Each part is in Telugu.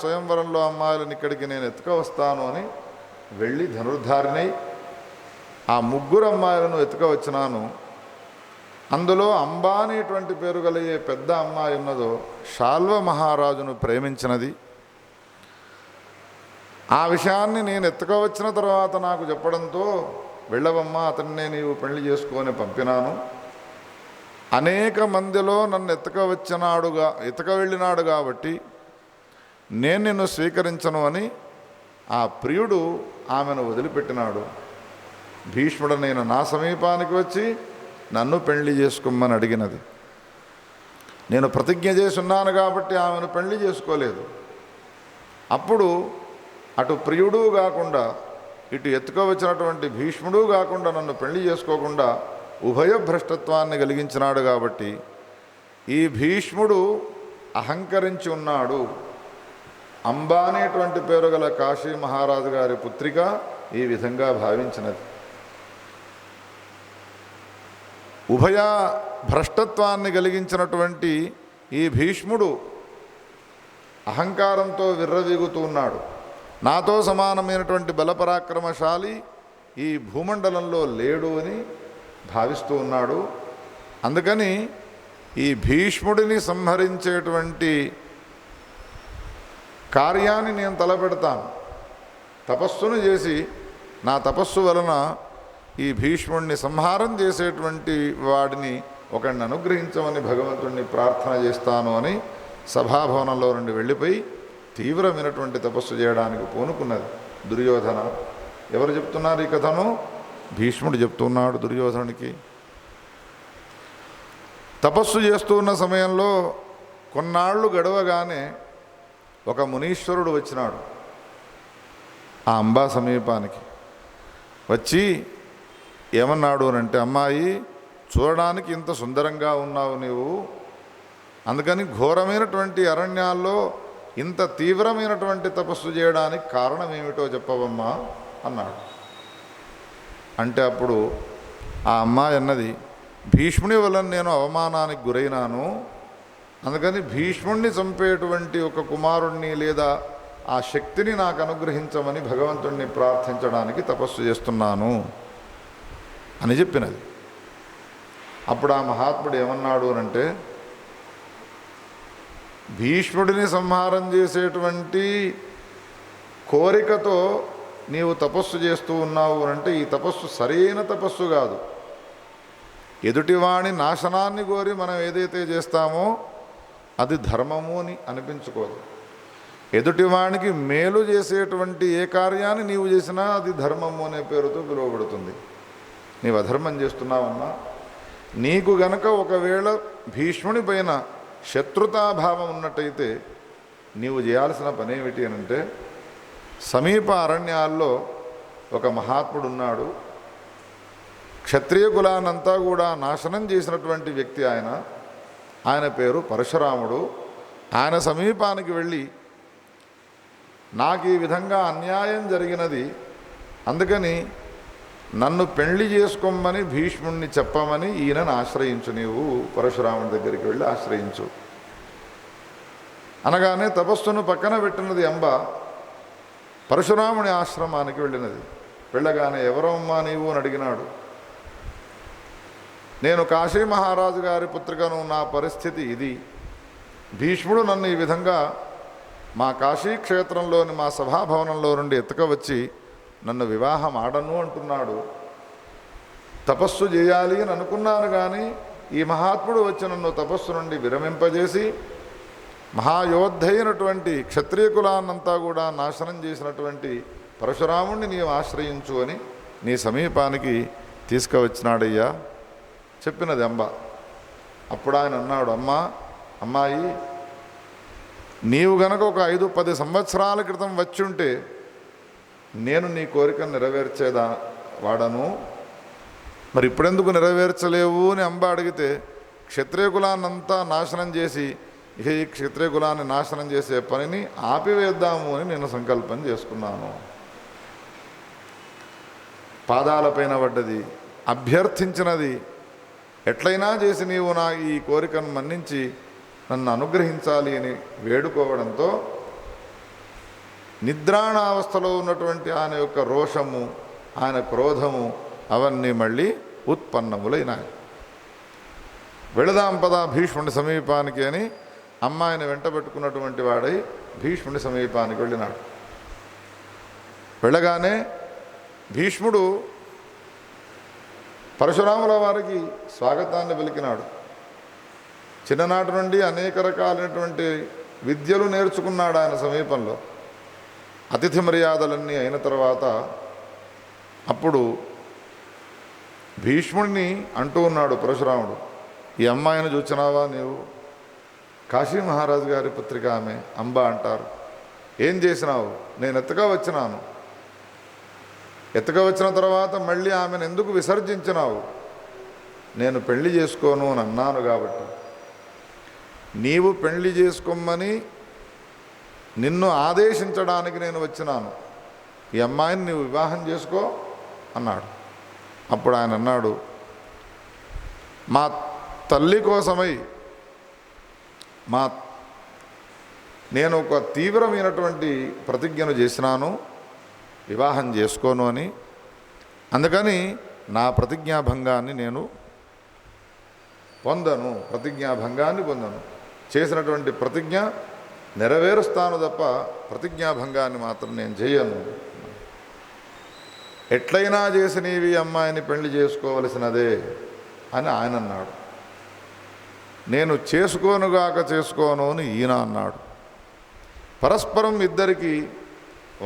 స్వయంవరంలో అమ్మాయిలను ఇక్కడికి నేను ఎత్తుక వస్తాను అని వెళ్ళి ధనుర్ధారినై ఆ 3 అమ్మాయిలను ఎత్తుక వచ్చినాను. అందులో అంబా అనేటువంటి పేరు కలిగే పెద్ద అమ్మాయి ఉన్నదో శాల్వ మహారాజును ప్రేమించినది. ఆ విషయాన్ని నేను ఎత్తుక వచ్చిన తర్వాత నాకు చెప్పడంతో, వెళ్ళవమ్మా, అతన్నే నీవు పెళ్లి చేసుకొని పంపినాను. అనేక మందిలో నన్ను ఎత్తుక వెళ్ళినాడు కాబట్టి నేను నిన్ను స్వీకరించను అని ఆ ప్రియుడు ఆమెను వదిలిపెట్టినాడు. భీష్ముడనైన నా సమీపానికి వచ్చి నన్ను పెళ్లి చేసుకోమని అడిగినది. నేను ప్రతిజ్ఞ చేసి ఉన్నాను కాబట్టి ఆమెను పెళ్లి చేసుకోలేదు. అప్పుడు అటు ప్రియుడు కాకుండా ఇటు ఎత్తుకోవచ్చినటువంటి భీష్ముడు కాకుండా నన్ను పెళ్లి చేసుకోకుండా ఉభయ భ్రష్టత్వాన్ని కలిగించినాడు. కాబట్టి ఈ భీష్ముడు అహంకరించి ఉన్నాడు. అంబా అనేటువంటి పేరు గల కాశీ మహారాజు గారి పుత్రిక ఈ విధంగా భావించినది. ఉభయ భ్రష్టత్వాన్ని కలిగించినటువంటి ఈ భీష్ముడు అహంకారంతో విర్రవీగుతూ ఉన్నాడు. నాతో సమానమైనటువంటి బలపరాక్రమశాలి ఈ భూమండలంలో లేడు అని భావిస్తూ ఉన్నాడు. అందుకని ఈ భీష్ముడిని సంహరించేటువంటి కార్యాన్ని నేను తలపెడతాను. తపస్సును చేసి నా తపస్సు వలన ఈ భీష్ముడిని సంహారం చేసేటువంటి వాడిని ఒకడిని అనుగ్రహించమని భగవంతుడిని ప్రార్థన చేస్తాను అని సభాభవనంలో నుండి వెళ్ళిపోయి తీవ్రమైనటువంటి తపస్సు చేయడానికి పూనుకున్నది దుర్యోధన. ఎవరు చెప్తున్నారు ఈ కథను? భీష్ముడు చెప్తున్నాడు దుర్యోధనుడికి. తపస్సు చేస్తూ ఉన్న సమయంలో కొన్నాళ్ళు గడవగానే ఒక మునీశ్వరుడు వచ్చినాడు ఆ అంబా సమీపానికి. వచ్చి ఏమన్నాడు అనంటే, అమ్మాయి, చూడడానికి ఇంత సుందరంగా ఉన్నావు నీవు, అందుకని ఘోరమైనటువంటి అరణ్యాల్లో ఇంత తీవ్రమైనటువంటి తపస్సు చేయడానికి కారణం ఏమిటో చెప్పవమ్మా అన్నాడు. అంటే అప్పుడు ఆ అమ్మాయి అన్నది, భీష్ముని వలన నేను అవమానానికి గురైనాను, అందుకని భీష్ముణ్ణి చంపేటువంటి ఒక కుమారుణ్ణి లేదా ఆ శక్తిని నాకు అనుగ్రహించమని భగవంతుణ్ణి ప్రార్థించడానికి తపస్సు చేస్తున్నాను అని చెప్పినది. అప్పుడు ఆ మహాత్ముడు ఏమన్నాడు అనంటే, భీష్ముడిని సంహారం చేసేటువంటి కోరికతో నీవు తపస్సు చేస్తూ ఉన్నావు అంటే ఈ తపస్సు సరైన తపస్సు కాదు. ఎదుటివాణి నాశనాన్ని కోరి మనం ఏదైతే చేస్తామో అది ధర్మము అని అనిపించుకోదు. ఎదుటివానికి మేలు చేసేటువంటి ఏ కార్యాన్ని నీవు చేసినా అది ధర్మము అనే పేరుతో పిలువబడుతుంది. నీవు అధర్మం చేస్తున్నావమ్మా. నీకు గనక ఒకవేళ భీష్ముని పైన శత్రుతాభావం ఉన్నట్టయితే నీవు చేయాల్సిన పని ఏమిటి అనంటే, సమీప అరణ్యాల్లో ఒక మహాత్ముడు ఉన్నాడు. క్షత్రియ కులానంతా కూడా నాశనం చేసినటువంటి వ్యక్తి ఆయన పేరు పరశురాముడు. ఆయన సమీపానికి వెళ్ళి, నాకు ఈ విధంగా అన్యాయం జరిగినది, అందుకని నన్ను పెళ్లి చేసుకోమని భీష్ముణ్ణి చెప్పమని ఈయనను ఆశ్రయించు, నీవు పరశురాముడి దగ్గరికి వెళ్ళి ఆశ్రయించు అనగానే తపస్సును పక్కన పెట్టినది అంబ పరశురాముని ఆశ్రమానికి వెళ్ళినది. వెళ్ళగానే ఎవరమ్మా నీవు అని అడిగినాడు. నేను కాశీ మహారాజు గారి పుత్రికను, నా పరిస్థితి ఇది, భీష్ముడు నన్ను ఈ విధంగా మా కాశీ క్షేత్రంలోని మా సభాభవనంలో నుండి ఎత్తుకవచ్చి నన్ను వివాహం ఆడను అంటున్నాడు. తపస్సు చేయాలి అని అనుకున్నాను, కానీ ఈ మహాత్ముడు వచ్చి నన్ను తపస్సు నుండి విరమింపజేసి మహాయోద్ధైనటువంటి క్షత్రియ కులాన్నంతా కూడా నాశనం చేసినటువంటి పరశురాముణ్ణి నీవు ఆశ్రయించు అని నీ సమీపానికి తీసుకువచ్చినాడయ్యా చెప్పినది అంబ. అప్పుడు ఆయన అన్నాడు, అమ్మాయి, నీవు గనక ఒక 5-10 సంవత్సరాల క్రితం వచ్చుంటే నేను నీ కోరికను వాడను, మరి ఇప్పుడెందుకు నెరవేర్చలేవు అని అంబ అడిగితే, క్షత్రియ కులాన్నంతా నాశనం చేసి ఇక ఈ క్షత్రియ కులాన్ని నాశనం చేసే పనిని ఆపివేద్దాము అని నేను సంకల్పం చేసుకున్నాను. పాదాలపైన పడ్డది, అభ్యర్థించినది, ఎట్లయినా చేసి నీవు నా ఈ కోరికను మన్నించి నన్ను అనుగ్రహించాలి అని వేడుకోవడంతో నిద్రాణావస్థలో ఉన్నటువంటి ఆయన యొక్క రోషము, ఆయన క్రోధము అవన్నీ మళ్ళీ ఉత్పన్నములైనాయి. వెళదాం పదా భీష్ముని సమీపానికి అని అమ్మాయిని వెంటబెట్టుకున్నటువంటి వాడై భీష్ముని సమీపానికి వెళ్ళినాడు. వెళ్ళగానే భీష్ముడు పరశురాముల వారికి స్వాగతాన్ని పలికినాడు. చిన్ననాటి నుండి అనేక రకాలైనటువంటి విద్యలు నేర్చుకున్నాడు ఆయన సమీపంలో. అతిథి మర్యాదలన్నీ అయిన తర్వాత అప్పుడు భీష్ముడిని అంటూ ఉన్నాడు పరశురాముడు, ఈ అమ్మాయిని చూచినావా నీవు? కాశీ మహారాజు గారి పుత్రిక ఆమె, అంబ అంటారు. ఏం చేసినావు? నేను ఎత్తగా వచ్చినాను. ఎత్తగా వచ్చిన తర్వాత మళ్ళీ ఆమెను ఎందుకు విసర్జించినావు? నేను పెళ్లి చేసుకోను అని అన్నాను కాబట్టి. నీవు పెళ్లి చేసుకోమని నిన్ను ఆదేశించడానికి నేను వచ్చినాను. ఈ అమ్మాయిని నీవు వివాహం చేసుకో అన్నాడు. అప్పుడు ఆయన అన్నాడు, మా తల్లి కోసమై నేను ఒక తీవ్రమైనటువంటి ప్రతిజ్ఞను చేసినాను, వివాహం చేసుకోను అని. అందుకని నా ప్రతిజ్ఞాభంగాన్ని నేను పొందను, ప్రతిజ్ఞాభంగాన్ని పొందను. చేసినటువంటి ప్రతిజ్ఞ నెరవేరుస్తాను తప్ప ప్రతిజ్ఞాభంగాన్ని మాత్రం నేను చేయను. ఎట్లయినా చేసి నీవి అమ్మాయిని పెళ్లి చేసుకోవలసినదే అని ఆయన అన్నాడు. నేను చేసుకోనుగాక చేసుకోను అని ఈయన అన్నాడు. పరస్పరం ఇద్దరికి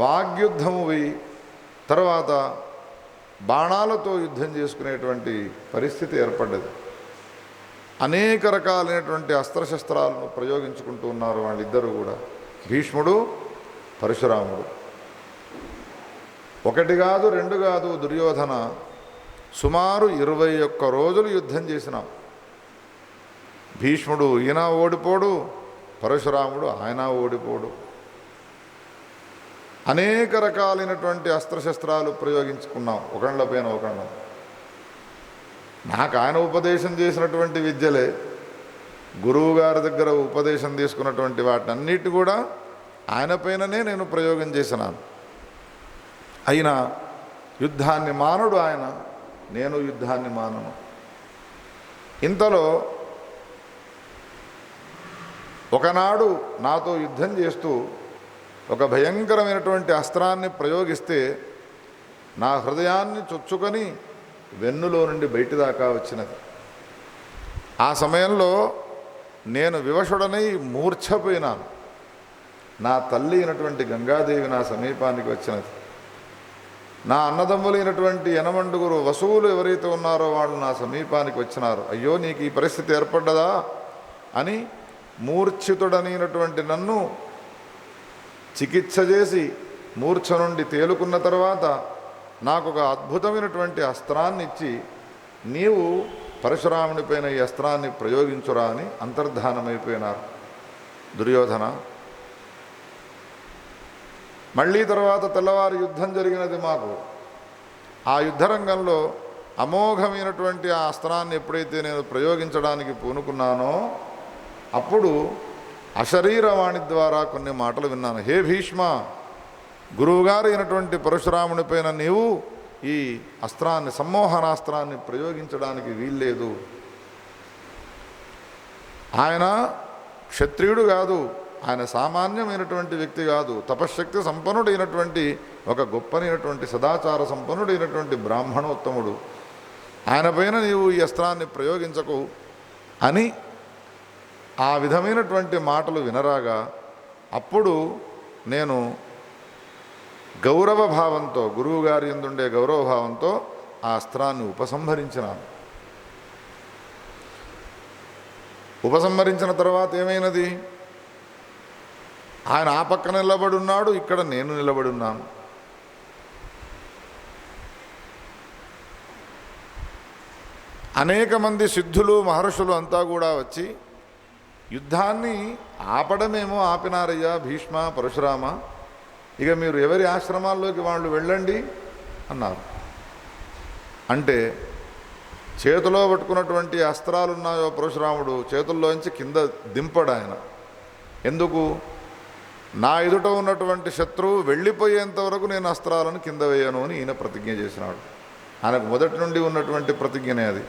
వాగ్యుద్ధము పోయి తర్వాత బాణాలతో యుద్ధం చేసుకునేటువంటి పరిస్థితి ఏర్పడ్డది. అనేక రకాలైనటువంటి అస్త్రశస్త్రాలను ప్రయోగించుకుంటూ ఉన్నారు వాళ్ళిద్దరూ కూడా, భీష్ముడు పరశురాముడు. ఒకటి కాదు, రెండు కాదు, దుర్యోధన సుమారు 21 రోజులు యుద్ధం చేసినాం. భీష్ముడు ఈయన ఓడిపోడు, పరశురాముడు ఆయన ఓడిపోడు. అనేక రకాలైనటువంటి అస్త్రశస్త్రాలు ప్రయోగించుకున్నాం ఒకళ్ళపైన ఒకళ్ళం. నాకు ఆయన ఉపదేశం చేసినటువంటి విద్యలే, గురువు గారి దగ్గర ఉపదేశం తీసుకున్నటువంటి వాటినన్నిటి కూడా ఆయన పైననే నేను ప్రయోగం చేసినాను. అయినా యుద్ధాన్ని మానడు ఆయన, నేను యుద్ధాన్ని మానను. ఇంతలో ఒకనాడు నాతో యుద్ధం చేస్తూ ఒక భయంకరమైనటువంటి అస్త్రాన్ని ప్రయోగిస్తే నా హృదయాన్ని చొచ్చుకొని వెన్నులో నుండి బయటి దాకా వచ్చినది. ఆ సమయంలో నేను వివశుడనై మూర్ఛపోయినాను. నా తల్లి అయినటువంటి గంగాదేవి నా సమీపానికి వచ్చినది. నా అన్నదమ్ములైనటువంటి యనమండుగురు వసువులు ఎవరైతే ఉన్నారో వాళ్ళు నా సమీపానికి వచ్చినారు. అయ్యో నీకు ఈ పరిస్థితి ఏర్పడ్డదా అని మూర్ఛితుడనైనటువంటి నన్ను చికిత్స చేసి మూర్ఛ నుండి తేలుకున్న తర్వాత నాకు ఒక అద్భుతమైనటువంటి అస్త్రాన్ని ఇచ్చి, నీవు పరశురాముని పైన ఈ అస్త్రాన్ని ప్రయోగించురా అని అంతర్ధానమైపోయినారు దుర్యోధన. మళ్ళీ తర్వాత తెల్లవారి యుద్ధం జరిగినది మాకు. ఆ యుద్ధరంగంలో అమోఘమైనటువంటి ఆ అస్త్రాన్ని ఎప్పుడైతే నేను ప్రయోగించడానికి పూనుకున్నానో అప్పుడు అశరీరవాణి ద్వారా కొన్ని మాటలు విన్నాను. హే భీష్మ, గురువుగారు అయినటువంటి పరశురాముని పైన నీవు ఈ అస్త్రాన్ని, సమ్మోహనాస్త్రాన్ని ప్రయోగించడానికి వీల్లేదు. ఆయన క్షత్రియుడు కాదు, ఆయన సామాన్యమైనటువంటి వ్యక్తి కాదు, తపశ్శక్తి సంపన్నుడైనటువంటి ఒక గొప్పనైనటువంటి సదాచార సంపన్నుడైనటువంటి బ్రాహ్మణోత్తముడు. ఆయన పైన నీవు ఈ అస్త్రాన్ని ప్రయోగించకు అని ఆ విధమైనటువంటి మాటలు వినరాగా అప్పుడు నేను గౌరవ భావంతో, గురువుగారి యందుండే గౌరవ భావంతో ఆ అస్త్రాన్ని ఉపసంహరించినాను. ఉపసంహరించిన తర్వాత ఏమైనది? ఆయన ఆ పక్కన నిలబడి ఉన్నాడు, ఇక్కడ నేను నిలబడి ఉన్నాను. అనేక మంది సిద్ధులు మహర్షులు అంతా కూడా వచ్చి యుద్ధాన్ని ఆపడమేమో ఆపినారయ్యా భీష్మ, పరశురామ, ఇక మీరు ఎవరి ఆశ్రమాల్లోకి వాళ్ళు వెళ్ళండి అన్నారు. అంటే చేతిలో పట్టుకున్నటువంటి అస్త్రాలున్నాయో పరశురాముడు చేతుల్లోంచి కింద దింపడు ఆయన. ఎందుకు? నా ఎదుట ఉన్నటువంటి శత్రువు వెళ్ళిపోయేంత వరకు నేను అస్త్రాలను కింద వేయను అని ఈయన ప్రతిజ్ఞ చేసినాడు. ఆయనకు మొదటి నుండి ఉన్నటువంటి ప్రతిజ్ఞనే అది.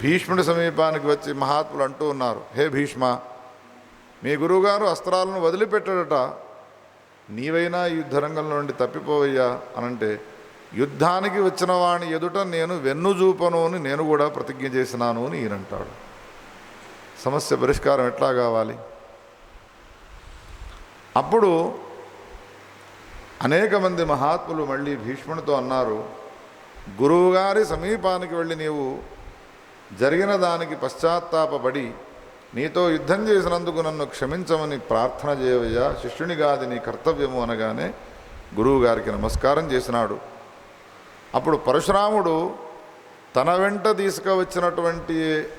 భీష్ముడి సమీపానికి వచ్చి మహాత్ములు అంటూ ఉన్నారు, హే భీష్మ, మీ గురువుగారు అస్త్రాలను వదిలిపెట్టాడట, నీవైనా ఈ యుద్ధరంగంలో నుండి తప్పిపోవయ్యా అనంటే, యుద్ధానికి వచ్చిన వాని ఎదుట నేను వెన్నుజూపను అని నేను కూడా ప్రతిజ్ఞ చేసినాను అని ఈయనంటాడు. సమస్య పరిష్కారం ఎట్లా కావాలి? అప్పుడు అనేక మంది మహాత్ములు మళ్ళీ భీష్మునితో అన్నారు, గురువుగారి సమీపానికి వెళ్ళి నీవు జరిగిన దానికి పశ్చాత్తాపడి నీతో యుద్ధం చేసినందుకు నన్ను క్షమించమని ప్రార్థన చేయవయ్యా, శిష్యునిగా అది నీ కర్తవ్యము అనగానే గురువుగారికి నమస్కారం చేసినాడు. అప్పుడు పరశురాముడు తన వెంట తీసుకువచ్చినటువంటి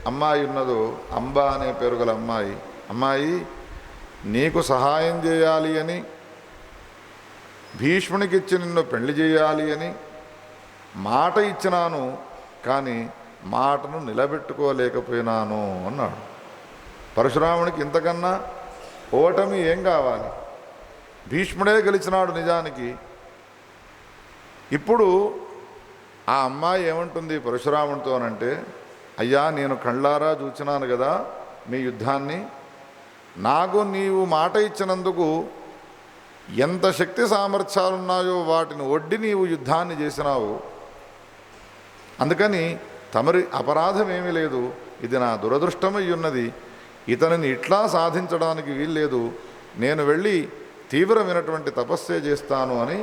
అమ్మాయి ఉన్నదో, అంబ అనే పేరు గల అమ్మాయి, అమ్మాయి నీకు సహాయం చేయాలి అని, భీష్మునికిచ్చి నిన్ను పెళ్లి చేయాలి అని మాట ఇచ్చినాను, కానీ మాటను నిలబెట్టుకోలేకపోయినాను అన్నాడు. పరశురామునికి ఇంతకన్నా ఓటమి ఏం కావాలి? భీష్ముడే గెలిచినాడు నిజానికి. ఇప్పుడు ఆ అమ్మాయి ఏమంటుంది పరశురాముడితోనంటే, అయ్యా నేను కళ్ళారా చూచినాను కదా మీ యుద్ధాన్ని, నాకు నీవు మాట ఇచ్చినందుకు ఎంత శక్తి సామర్థ్యాలున్నాయో వాటిని ఒడ్డి నీవు యుద్ధాన్ని చేసినావు, అందుకని తమరి అపరాధం ఏమీ లేదు, ఇది నా దురదృష్టమై ఉన్నది, ఇతనిని ఇట్లా సాధించడానికి వీల్లేదు, నేను వెళ్ళి తీవ్రమైనటువంటి తపస్సే చేస్తాను అని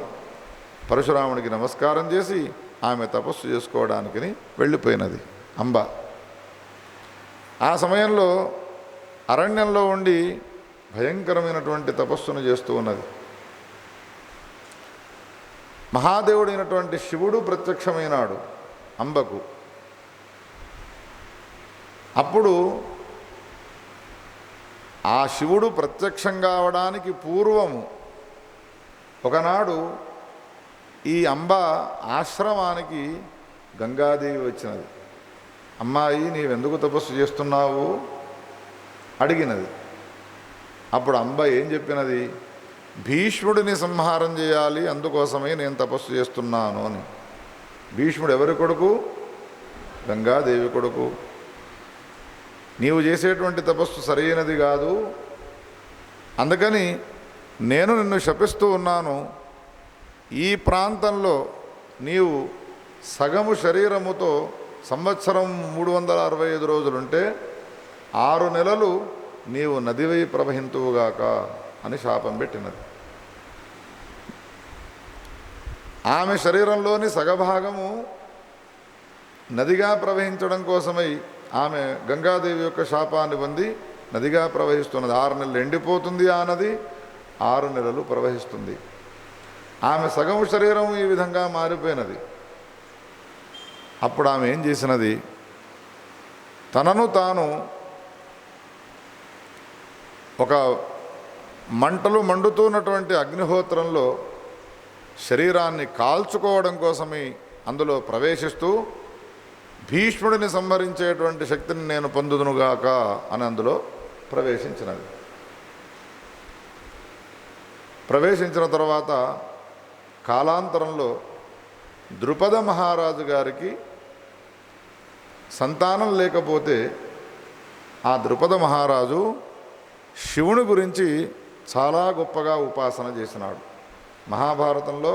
పరశురాముడికి నమస్కారం చేసి ఆమె తపస్సు చేసుకోవడానికి వెళ్ళిపోయినది అంబ. ఆ సమయంలో అరణ్యంలో ఉండి భయంకరమైనటువంటి తపస్సును చేస్తూ ఉన్నది. మహాదేవుడైనటువంటి శివుడు ప్రత్యక్షమైనాడు అంబకు. అప్పుడు ఆ శివుడు ప్రత్యక్షం కావడానికి పూర్వము ఒకనాడు ఈ అంబ ఆశ్రమానికి గంగాదేవి వచ్చినది. అమ్మాయి నీవెందుకు తపస్సు చేస్తున్నావు అడిగినది. అప్పుడు అంబ ఏం చెప్పినది? భీష్ముడిని సంహారం చేయాలి, అందుకోసమే నేను తపస్సు చేస్తున్నాను అని. భీష్ముడు ఎవరి కొడుకు? గంగాదేవి కొడుకు. నీవు చేసేటువంటి తపస్సు సరైనది కాదు, అందుకని నేను నిన్ను శపిస్తూ ఉన్నాను. ఈ ప్రాంతంలో నీవు సగము శరీరముతో సంవత్సరం 365 రోజులుంటే 6 నెలలు నీవు నదివై ప్రవహింతువుగాక అని శాపం పెట్టినది. ఆమె శరీరంలోని సగభాగము నదిగా ప్రవహించడం కోసమై ఆమె గంగాదేవి యొక్క శాపాన్ని పొంది నదిగా ప్రవహిస్తున్నది. 6 నెలలు ఎండిపోతుంది ఆ నది, 6 నెలలు ప్రవహిస్తుంది. ఆమె సగం శరీరం ఈ విధంగా మారిపోయినది. అప్పుడు ఆమె ఏం చేసినది? తనను తాను ఒక మంటలు మండుతున్నటువంటి అగ్నిహోత్రంలో శరీరాన్ని కాల్చుకోవడం కోసమే అందులో ప్రవేశిస్తూ భీష్ముడిని సంహరించేటువంటి శక్తిని నేను పొందుదునుగాక అని అందులో ప్రవేశించినది. ప్రవేశించిన తర్వాత కాలాంతరంలో ద్రుపద మహారాజు గారికి సంతానం లేకపోతే ఆ ద్రుపద మహారాజు శివుని గురించి చాలా గొప్పగా ఉపాసన చేసినాడు. మహాభారతంలో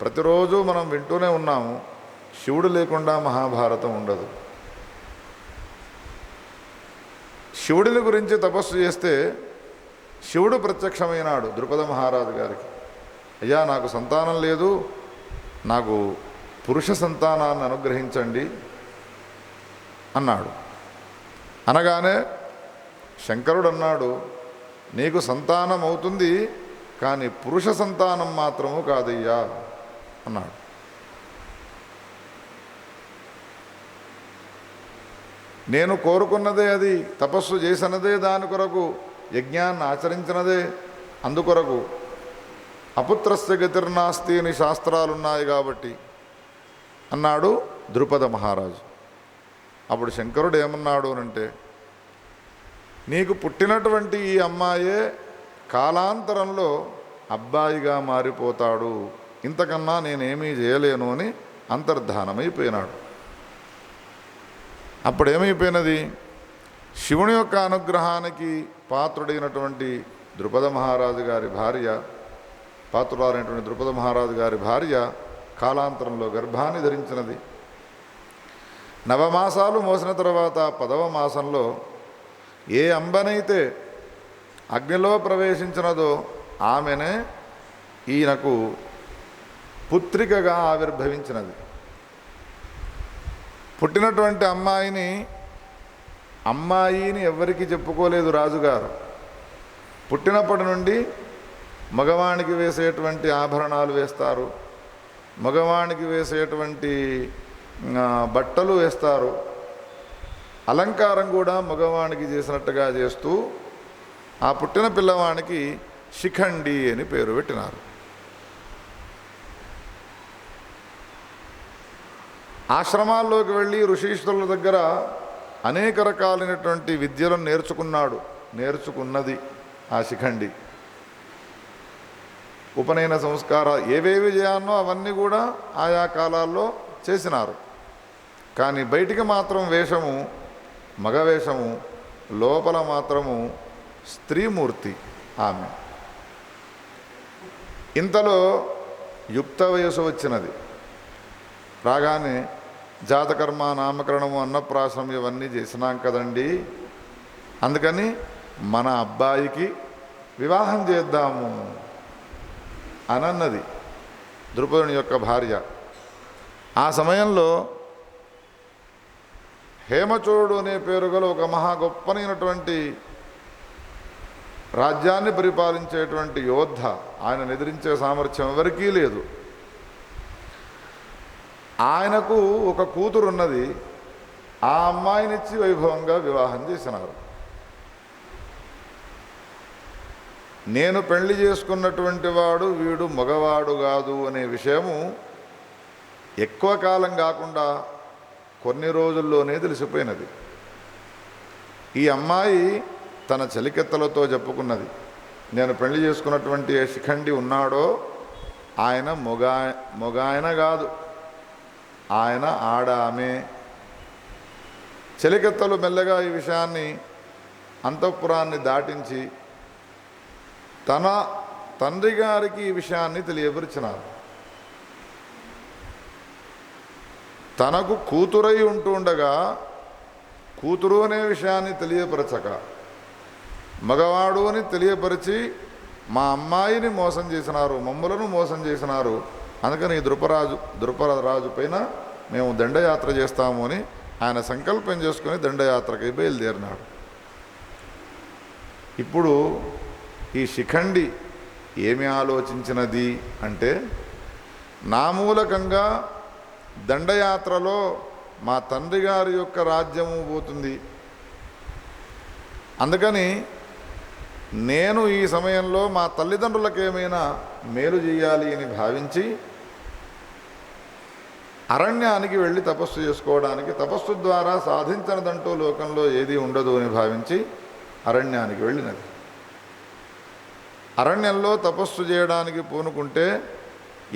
ప్రతిరోజు మనం వింటూనే ఉన్నాము, శివుడు లేకుండా మహాభారతం ఉండదు. శివుడిని గురించి తపస్సు చేస్తే శివుడు ప్రత్యక్షమైనాడు ద్రుపద మహారాజు గారికి. అయ్యా నాకు సంతానం లేదు, నాకు పురుష సంతానాన్ని అనుగ్రహించండి అన్నాడు. అనగానే శంకరుడు అన్నాడు, నీకు సంతానం అవుతుంది కానీ పురుష సంతానం మాత్రము కాదయ్యా అన్నాడు. నేను కోరుకున్నదే అది, తపస్సు చేసినదే దాని కొరకు, యజ్ఞాన్ని ఆచరించినదే అందుకొరకు. అపుత్రస్య గతిర్నాస్తి అని శాస్త్రాలున్నాయి కాబట్టి అన్నాడు ద్రుపద మహారాజు. అప్పుడు శంకరుడు ఏమన్నాడు అంటే, నీకు పుట్టినటువంటి ఈ అమ్మాయే కాలాంతరంలో అబ్బాయిగా మారిపోతాడు, ఇంతకన్నా నేనేమీ చేయలేను అని అంతర్ధానమైపోయినాడు. అప్పుడేమైపోయినది, శివుని యొక్క అనుగ్రహానికి పాత్రుడైనటువంటి ద్రుపద మహారాజు గారి భార్య, పాత్రురాలైనటువంటి ద్రుపద మహారాజు గారి భార్య కాలాంతరంలో గర్భాన్ని ధరించినది. నవమాసాలు మోసిన తర్వాత 10వ మాసంలో ఏ అంబనైతే అగ్నిలో ప్రవేశించినదో ఆమెనే ఈయనకు పుత్రికగా ఆవిర్భవించినది. పుట్టినటువంటి అమ్మాయిని ఎవ్వరికీ చెప్పుకోలేదు రాజుగారు. పుట్టినప్పటి నుండి మగవానికి వేసేటువంటి ఆభరణాలు వేస్తారు, మగవానికి వేసేటువంటి బట్టలు వేస్తారు, అలంకారం కూడా మగవానికి చేసినట్టుగా చేస్తూ ఆ పుట్టిన పిల్లవానికి శిఖండి అని పేరు పెట్టినారు. ఆశ్రమాల్లోకి వెళ్ళి ఋషీశ్వరుల దగ్గర అనేక రకాలైనటువంటి విద్యలను నేర్చుకున్నది ఆ శిఖండి. ఉపనయన సంస్కారాలు ఏవేవి చేయాలనో అవన్నీ కూడా ఆయా కాలాల్లో చేసినారు. కానీ బయటికి మాత్రం వేషము మగవేషము, లోపల మాత్రము స్త్రీమూర్తి ఆమె. ఇంతలో యుక్త వయసు వచ్చినది. రాగానే జాతకర్మ, నామకరణము, అన్నప్రాసనం ఇవన్నీ చేసినాం కదండి, అందుకని మన అబ్బాయికి వివాహం చేద్దాము అనన్నది ద్రుపదుని యొక్క భార్య. ఆ సమయంలో హేమచోడు అనే పేరు గల ఒక మహా గొప్పనైనటువంటి రాజ్యాన్ని పరిపాలించేటువంటి యోద్ధ, ఆయన ఎదిరించే సామర్థ్యం ఎవరికీ లేదు. ఆయనకు ఒక కూతురున్నది. ఆ అమ్మాయినిచ్చి వైభవంగా వివాహం చేసినారు. నేను పెళ్లి చేసుకున్నటువంటి వాడు వీడు మగవాడు కాదు అనే విషయము ఎక్కువ కాలం కాకుండా కొన్ని రోజుల్లోనే తెలిసిపోయినది. ఈ అమ్మాయి తన చలికెత్తలతో చెప్పుకున్నది, నేను పెళ్లి చేసుకున్నటువంటి ఏ శిఖండి ఉన్నాడో ఆయన మొగాయన కాదు, ఆయన ఆడామే. చలికెత్తలు మెల్లగా ఈ విషయాన్ని అంతఃపురాన్ని దాటించి తన తండ్రి గారికి ఈ విషయాన్ని తెలియపరిచినారు. తనకు కూతురై ఉంటుండగా కూతురు అనే విషయాన్ని తెలియపరచక మగవాడు అని తెలియపరిచి మా అమ్మాయిని మోసం చేసినారు, మమ్ములను మోసం చేసినారు, అందుకని ద్రుపదరాజు పైన మేము దండయాత్ర చేస్తాము అని ఆయన సంకల్పం చేసుకుని దండయాత్రకి బయలుదేరినాడు. ఇప్పుడు ఈ శిఖండి ఏమి ఆలోచించినది అంటే, నా మూలకంగా దండయాత్రలో మా తండ్రి గారి యొక్క రాజ్యము పోతుంది, అందుకని నేను ఈ సమయంలో మా తల్లిదండ్రులకు ఏమైనా మేలు చేయాలి అని భావించి అరణ్యానికి వెళ్ళి తపస్సు చేసుకోవడానికి, తపస్సు ద్వారా సాధించనిదంటూ లోకంలో ఏది ఉండదు అని భావించి అరణ్యానికి వెళ్ళినది. అరణ్యంలో తపస్సు చేయడానికి పూనుకుంటే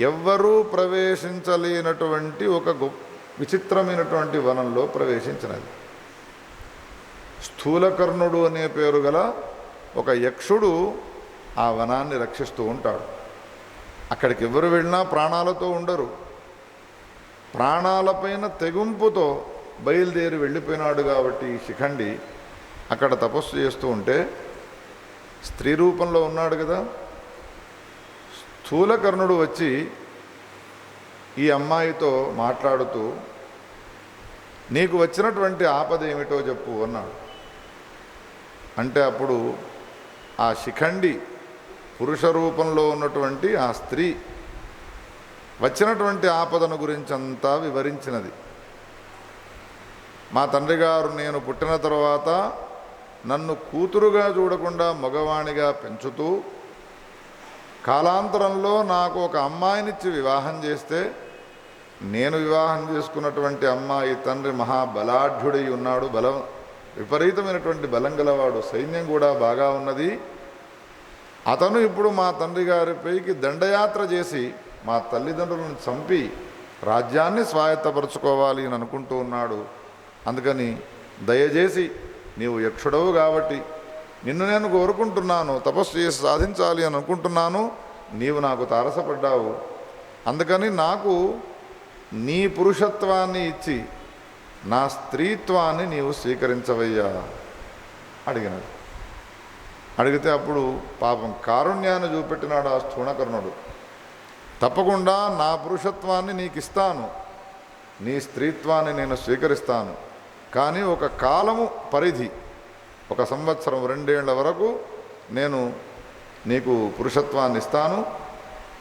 ఎవ్వరూ ప్రవేశించలేనటువంటి ఒక విచిత్రమైనటువంటి వనంలో ప్రవేశించినది. స్థూలకర్ణుడు అనే పేరు గల ఒక యక్షుడు ఆ వనాన్ని రక్షిస్తూ ఉంటాడు. అక్కడికి ఎవరు వెళ్ళినా ప్రాణాలతో ఉండరు. ప్రాణాలపైన తెగింపుతో బయలుదేరి వెళ్ళిపోయినాడు కాబట్టి ఈ శిఖండి అక్కడ తపస్సు చేస్తూ ఉంటే, స్త్రీ రూపంలో ఉన్నాడు కదా, స్థూలకర్ణుడు వచ్చి ఈ అమ్మాయితో మాట్లాడుతూ నీకు వచ్చినటువంటి ఆపద ఏమిటో చెప్పు అన్నాడు. అంటే అప్పుడు ఆ శిఖండి పురుష రూపంలో ఉన్నటువంటి ఆ స్త్రీ వచ్చినటువంటి ఆపదను గురించి అంతా వివరించినది. మా తండ్రి గారు నేను పుట్టిన తర్వాత నన్ను కూతురుగా చూడకుండా మగవాణిగా పెంచుతూ కాలాంతరంలో నాకు ఒక అమ్మాయినిచ్చి వివాహం చేస్తే, నేను వివాహం చేసుకున్నటువంటి అమ్మాయి తండ్రి మహాబలాఢ్యుడై ఉన్నాడు, విపరీతమైనటువంటి బలం గలవాడు, సైన్యం కూడా బాగా ఉన్నది. అతను ఇప్పుడు మా తండ్రి గారిపైకి దండయాత్ర చేసి మా తల్లిదండ్రులను చంపి రాజ్యాన్ని స్వాయత్తపరచుకోవాలి అని అనుకుంటూ ఉన్నాడు. అందుకని దయచేసి నీవు యక్షుడవు కాబట్టి నిన్ను నేను కోరుకుంటున్నాను, తపస్సు చేసి సాధించాలి అని అనుకుంటున్నాను. నీవు నాకు తారసపడ్డావు, అందుకని నాకు నీ పురుషత్వాన్ని ఇచ్చి నా స్త్రీత్వాన్ని నీవు స్వీకరించవయ్యా అడిగినాడు. అడిగితే అప్పుడు పాపం కారుణ్యాన్ని చూపెట్టినాడు ఆ స్థూణకర్ణుడు. తప్పకుండా నా పురుషత్వాన్ని నీకు ఇస్తాను, నీ స్త్రీత్వాన్ని నేను స్వీకరిస్తాను, కానీ ఒక కాలము పరిధి, 1 సంవత్సరం 2 ఏళ్ల వరకు నేను నీకు పురుషత్వాన్ని ఇస్తాను.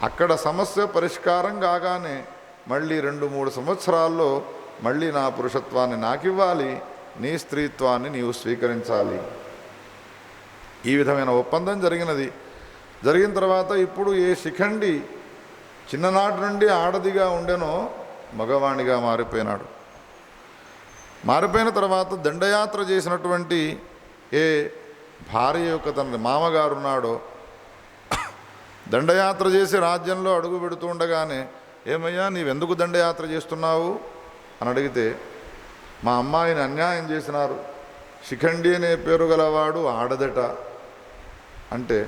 అక్కడ సమస్య పరిష్కారం కాగానే మళ్ళీ 2-3 సంవత్సరాల్లో మళ్ళీ నా పురుషత్వాన్ని నాకివ్వాలి, నీ స్త్రీత్వాన్ని నీవు స్వీకరించాలి. ఈ విధమైన ఒప్పందం జరిగినది. జరిగిన తర్వాత ఇప్పుడు ఏ శిఖండి చిన్ననాటి నుండి ఆడదిగా ఉండెనో మగవాణిగా మారిపోయినాడు. మారిపోయిన తర్వాత దండయాత్ర చేసినటువంటి ఏ భార్య యొక్క తన మామగారు ఉన్నాడో, దండయాత్ర చేసి రాజ్యంలో అడుగు పెడుతూ ఉండగానే, ఏమయ్యా నీవెందుకు దండయాత్ర చేస్తున్నావు అని అడిగితే, మా అమ్మాయిని అన్యాయం చేసినారు, శిఖండి అనే పేరు గలవాడు ఆడదట అంటే,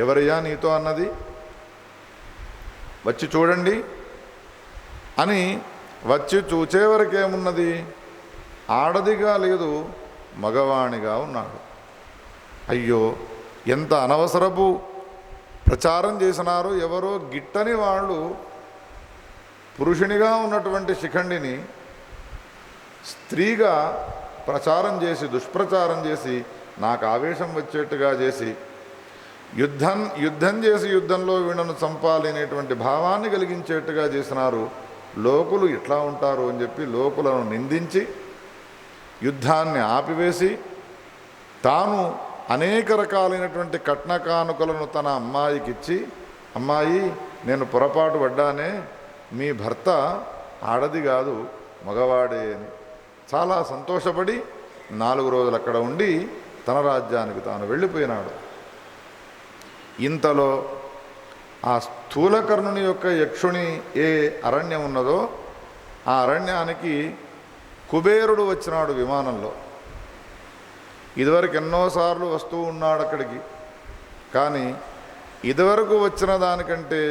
ఎవరయ్యా నీతో అన్నది, వచ్చి చూడండి అని వచ్చి చూచేవరకేమున్నది, ఆడదిగా లేదు మగవాణిగా ఉన్నాడు. అయ్యో ఎంత అనవసరపు ప్రచారం చేసినారు, ఎవరో గిట్టని వాళ్ళు పురుషునిగా ఉన్నటువంటి శిఖండిని స్త్రీగా ప్రచారం చేసి దుష్ప్రచారం చేసి నాకు ఆవేశం వచ్చేట్టుగా చేసి యుద్ధం చేసి యుద్ధంలో వీళ్ళను చంపాలి అనేటువంటి భావాన్ని కలిగించేట్టుగా చేసినారు. లోకులు ఇట్లా ఉంటారు అని చెప్పి లోకులను నిందించి యుద్ధాన్ని ఆపివేసి తాను అనేక రకాలైనటువంటి కట్న కానుకలను తన అమ్మాయికిచ్చి, అమ్మాయి నేను పొరపాటు పడ్డానే, మీ భర్త ఆడది కాదు మగవాడే అని చాలా సంతోషపడి 4 రోజులు అక్కడ ఉండి తన రాజ్యానికి తాను వెళ్ళిపోయినాడు. ఇంతలో ఆ స్థూలకర్ణుని యొక్క యక్షుని ఏ అరణ్యం ఉన్నదో ఆ అరణ్యానికి కుబేరుడు వచ్చినాడు విమానంలో. ఇదివరకు ఎన్నోసార్లు వస్తూ ఉన్నాడు అక్కడికి, కానీ ఇదివరకు వచ్చిన దానికంటే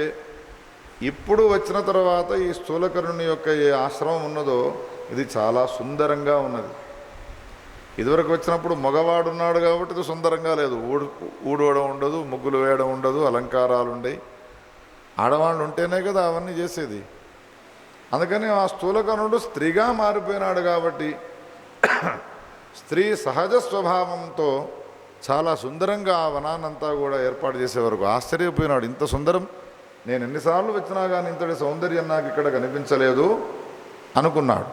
ఇప్పుడు వచ్చిన తర్వాత ఈ స్థూలకర్ణుని యొక్క ఏ ఆశ్రమం ఉన్నదో ఇది చాలా సుందరంగా ఉన్నది. ఇదివరకు వచ్చినప్పుడు మగవాడు ఉన్నాడు కాబట్టి ఇది సుందరంగా లేదు, ఊడవడం ఉండదు, ముగ్గులు వేయడం ఉండదు, అలంకారాలు ఉండయి. ఆడవాళ్ళు ఉంటేనే కదా అవన్నీ చేసేది. అందుకని ఆ స్థూలకర్ణుడు స్త్రీగా మారిపోయినాడు కాబట్టి స్త్రీ సహజ స్వభావంతో చాలా సుందరంగా ఆ వనాన్నంతా కూడా ఏర్పాటు చేసే వరకు ఆశ్చర్యపోయినాడు. ఇంత సుందరం నేను ఎన్నిసార్లు వచ్చినా కానీ ఇంతటి సౌందర్యం నాకు ఇక్కడ కనిపించలేదు అనుకున్నాడు.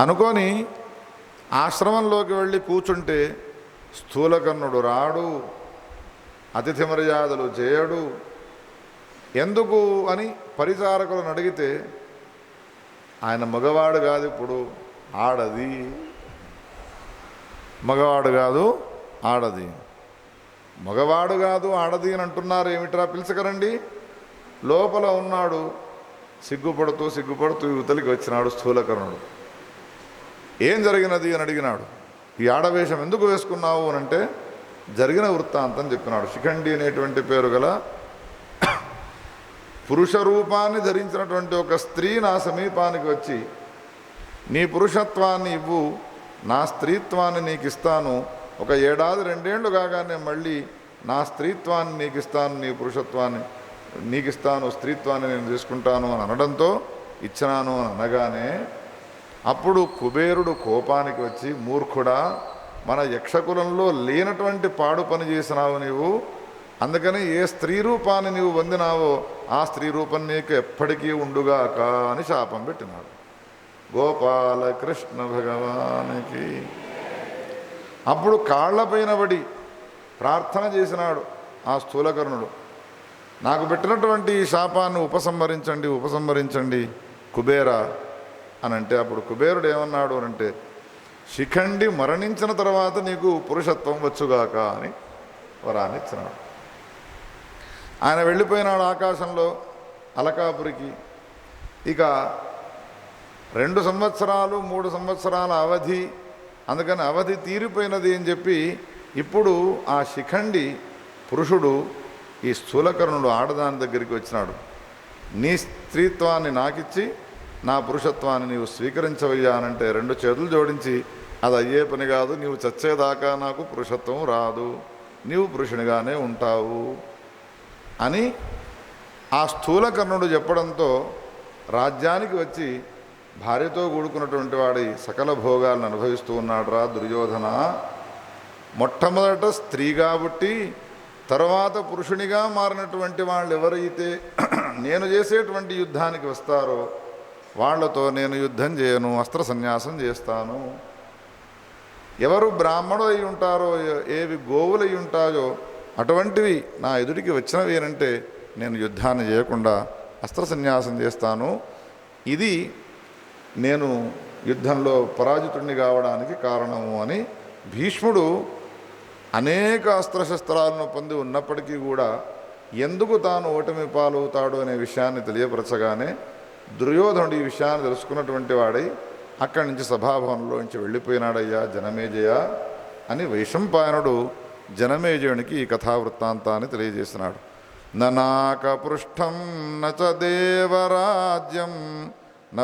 అనుకొని ఆశ్రమంలోకి వెళ్ళి కూర్చుంటే స్థూలకర్ణుడు రాడు, అతిథి మర్యాదలు చేయడు. ఎందుకు అని పరిచారకులను అడిగితే ఆయన మగవాడు కాదు, ఇప్పుడు ఆడది, మగవాడు కాదు ఆడది, మగవాడు కాదు ఆడది అని అంటున్నారు ఏమిట్రా పిలుచకరండి. లోపల ఉన్నాడు సిగ్గుపడుతూ యువతలికి వచ్చినాడు స్థూలకర్ణుడు. ఏం జరిగినది అని అడిగినాడు. ఈ ఆడవేషం ఎందుకు వేసుకున్నావు అని అంటే జరిగిన వృత్తాంతం చెప్పినాడు. శిఖండి అనేటువంటి పేరు గల పురుష రూపాన్ని ధరించినటువంటి ఒక స్త్రీ నా సమీపానికి వచ్చి, నీ పురుషత్వాన్ని ఇవ్వు, నా స్త్రీత్వాన్ని నీకు ఇస్తాను, 1 ఏడాది 2 ఏళ్ళు కాగానే మళ్ళీ నా స్త్రీత్వాన్ని నీకు ఇస్తాను, నీ పురుషత్వాన్ని నీకు ఇస్తాను, స్త్రీత్వాన్ని నేను తీసుకుంటాను అని అనడంతో ఇచ్చినాను అని అనగానే అప్పుడు కుబేరుడు కోపానికి వచ్చి, మూర్ఖుడా, మన యక్షకులంలో లేనటువంటి పాడు పని చేసినావు నీవు, అందుకని ఏ స్త్రీ రూపాన్ని నీవు పొందినావో ఆ స్త్రీ రూపం నీకు ఎప్పటికీ ఉండుగాక అని శాపం పెట్టినాడు. గోపాలకృష్ణ భగవానికి. అప్పుడు కాళ్లపైన పడి ప్రార్థన చేసినాడు ఆ స్థూలకర్ణుడు, నాకు పెట్టినటువంటి ఈ శాపాన్ని ఉపసంహరించండి కుబేర అని అంటే, అప్పుడు కుబేరుడు ఏమన్నాడు అంటే, శిఖండి మరణించిన తర్వాత నీకు పురుషత్వం వచ్చుగాక అని వరాన్ని ఇచ్చినాడు. ఆయన వెళ్ళిపోయినాడు ఆకాశంలో అలకాపురికి. ఇక 2 సంవత్సరాలు 3 సంవత్సరాల అవధి, అందుకని అవధి తీరిపోయినది అని చెప్పి ఇప్పుడు ఆ శిఖండి పురుషుడు ఈ స్థూలకర్ణుడు ఆడదాని దగ్గరికి వచ్చినాడు. నీ స్త్రీత్వాన్ని నాకిచ్చి నా పురుషత్వాన్ని నీవు స్వీకరించవయ్యా అనంటే 2 చేతులు జోడించి, అది అయ్యే పని కాదు, నీవు చచ్చేదాకా నాకు పురుషత్వం రాదు, నీవు పురుషునిగానే ఉంటావు అని ఆ స్థూలకర్ణుడు చెప్పడంతో రాజ్యానికి వచ్చి భార్యతో కూడుకున్నటువంటి వాడి సకల భోగాలను అనుభవిస్తూ ఉన్నాడు రా దుర్యోధన. మొట్టమొదట స్త్రీగా పుట్టి తర్వాత పురుషునిగా మారినటువంటి వాళ్ళు ఎవరైతే నేను చేసేటువంటి యుద్ధానికి వస్తారో వాళ్లతో నేను యుద్ధం చేయను, అస్త్ర సన్యాసం చేస్తాను. ఎవరు బ్రాహ్మణులు అయి ఉంటారో, ఏవి గోవులు అయి ఉంటాయో అటువంటివి నా ఎదుటికి వచ్చినవి అంటే నేను యుద్ధాన్ని చేయకుండా అస్త్ర సన్యాసం చేస్తాను. ఇది నేను యుద్ధంలో పరాజితుడిని కావడానికి కారణము అని భీష్ముడు అనేక అస్త్రశస్త్రాలను పొంది ఉన్నప్పటికీ కూడా ఎందుకు తాను ఓటమి పాలవుతాడు అనే విషయాన్ని తెలియపరచగానే దుర్యోధనుడు ఈ విషయాన్ని తెలుసుకున్నటువంటి వాడై అక్కడి నుంచి సభాభవనంలోంచి వెళ్ళిపోయినాడయ్యా జనమేజయ అని వైశంపాయనుడు జనమేజయునికి ఈ కథావృత్తాంతాన్ని తెలియజేసినాడు. ననాక పృష్టం నచ దేవరాజ్యం న